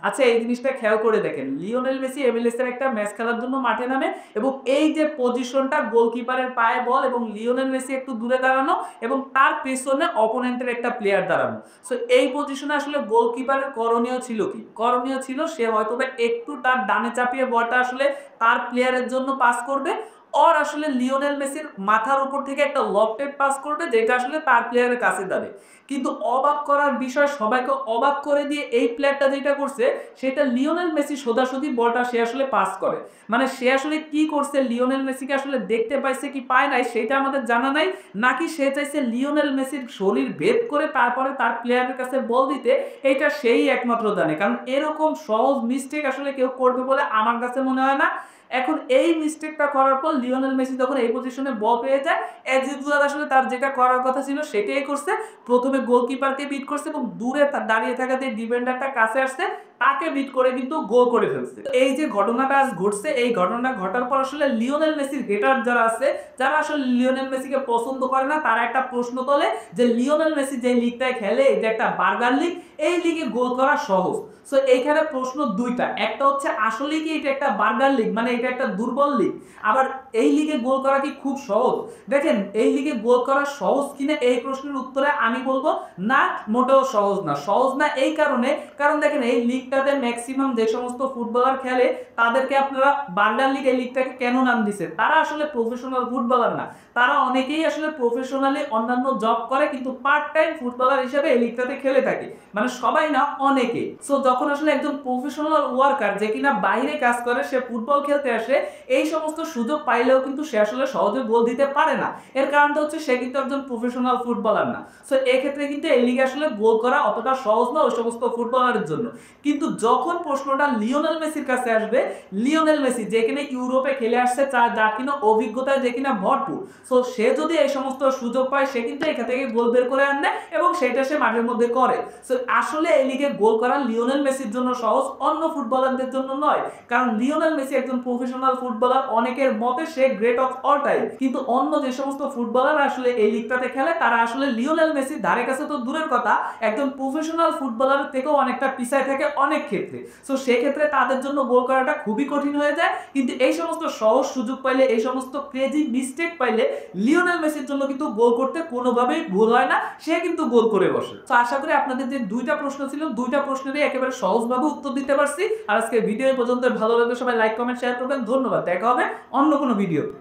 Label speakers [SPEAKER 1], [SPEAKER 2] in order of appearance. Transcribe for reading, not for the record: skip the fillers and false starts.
[SPEAKER 1] আচ্ছা, এই জিনিসটা খেয়াল করে দেখেন, লিওনেল মেসি MLS এর একটা ম্যাচ খেলার জন্য মাঠে নামে এবং এই যে পজিশনটা গোলকিপারের পায়ে বল এবং লিওনেল মেসি একটু দূরে দাঁড়ানো এবং তার পেছনে অপোনেন্টের একটা প্লেয়ার দাঁড়ানো। সো এই পজিশনে আসলে গোলকিপারের করণীয় ছিল কি? করণীয় ছিল সে হয়তোবা একটু তার ডানে চাপিয়ে বলটা আসলে তার প্লেয়ারের জন্য পাস করবে, অর আসলে লিওনেল মেসির মাথার উপর থেকে একটা লফটেড পাস করবে যেটা আসলে তার প্লেয়ারের কাছে যাবে। কিন্তু অবাক করার বিষয়, সবাইকে অবাক করে দিয়ে এই প্লেয়ারটা যেটা করছে সেটা লিওনেল মেসি সোজাসুজি বলটা সে আসলে পাস করে। মানে সে আসলে কি করছে, লিওনেল মেসিকে আসলে দেখতে পাইছে কি পায় নাই সেটা আমাদের জানা নাই, নাকি সে চাইছে লিওনেল মেসির শরীর ভেদ করে তারপরে তার প্লেয়ারের কাছে বল দিতে, এইটা সেই একমাত্র জানে। কারণ এরকম সহজ মিস্টেক আসলে কেউ করবে বলে আমার কাছে মনে হয় না। এখন এই মিস্টেকটা করার পর লিওনেল মেসি যখন এই পজিশনে বল পেয়ে যায়, অ্যাজ ইউজুয়াল আসলে তার যেটা করার কথা ছিল সেটাই করছে। প্রথমে গোলকিপারকে বিট করছে এবং দূরে দাঁড়িয়ে থাকা যে ডিফেন্ডারটা কাছে আসছে তাকে বিট করে কিন্তু গোল করে ফেলছে। এই যে ঘটনাটা আজ ঘটছে, এই ঘটনা ঘটার পর আসলে লিওনেল মেসির হেটার যারা আছে, যারা আসলে লিওনেল মেসিকে পছন্দ করে না, তারা একটা প্রশ্ন তোলে যে লিওনেল মেসি যে লিগটায় খেলে এটা একটা বার্গার লিগ, এই লিগে গোল করা সহজ। সো এইখানে প্রশ্ন দুইটা, একটা হচ্ছে আসলে কি এটা একটা বার্গার লিগ, মানে এটা একটা দুর্বল লিগ, আবার এই লিগে গোল করা কি খুব সহজ? দেখেন, এই লিগে গোল করা সহজ কিনা এই প্রশ্নের উত্তরে আমি বলবো না, মোটেও সহজ না। সহজ না এই কারণে, কারণ দেখেন এই লিগটাতে ম্যাক্সিমাম যে সমস্ত ফুটবলার খেলে তাদেরকে আপনারা বার্গার লিগ এই লিগটাকে কেন নাম দিছে? তারা আসলে প্রফেশনাল ফুটবলার না, তারা অনেকেই আসলে প্রফেশনালি অন্যান্য জব করে কিন্তু পার্ট টাইম ফুটবলার হিসেবে এই লিগটাতে খেলে থাকে, মানে সবাই না, অনেকে। সো যখন আসলে একজন প্রফেশনাল ওয়ার্কার যে কিনা বাইরে কাজ করে সে ফুটবল খেলতে আসে, এই সমস্ত সুযোগ পাইলেও কিন্তু সে আসলে সহজে গোল দিতে পারে না। এর কারণটা হচ্ছে সে কিন্তু একজন প্রফেশনাল ফুটবলার না। সো এক্ষেত্রে কিন্তু এই লিগে আসলে গোল করা অতটা সহজ না ওই সমস্ত ফুটবলারের জন্য। কিন্তু যখন প্রশ্নটা লিওনেল মেসির কাছে আসবে, লিওনেল মেসি যে কিনা ইউরোপে খেলে আসছে, যা কিনা অভিজ্ঞতা যে কিনা ভরপুর, সো সে যদি এই সমস্ত সুযোগ পায় সে কিন্তু এখান থেকে গোল বের করে আনে এবং সেটা সে মাঠের মধ্যে করে। সো আসলে এই লিগে গোল করা লিওনেল মেসির জন্য সহজ, অন্য ফুটবলারদের জন্য নয়। কারণ লিওনেল মেসি একজন প্রফেশনাল ফুটবলার, অনেকের মতে সে গ্রেট অফ অল টাইম। কিন্তু অন্য যে সমস্ত ফুটবলার আসলে এই লিগটাতে খেলে তারা আসলে লিওনেল মেসির ধারে কাছে তো দূরের কথা, একজন প্রফেশনাল ফুটবলারের থেকেও অনেকটা পিছায় থাকে অনেক ক্ষেত্রে। সো সেক্ষেত্রে তাদের জন্য গোল করাটা খুবই কঠিন হয়ে যায়। কিন্তু এই সমস্ত সহজ সুযোগ পাইলে, এই সমস্ত ক্রেজি মিস্টেক পাইলে লিওনেল মেসির জন্য কিন্তু গোল করতে কোনোভাবেই ভুল হয় না, সে কিন্তু গোল করে বসে। তো আশা করি আপনাদের যে দুইটা প্রশ্ন ছিল, দুইটা প্রশ্নেরই একেবারে সহজভাবে উত্তর দিতে পারছি। আর আজকে ভিডিও পর্যন্ত ভালো লাগলে সবাই লাইক কমেন্ট শেয়ার করবেন। ধন্যবাদ, দেখা হবে অন্য কোনো ভিডিওতে।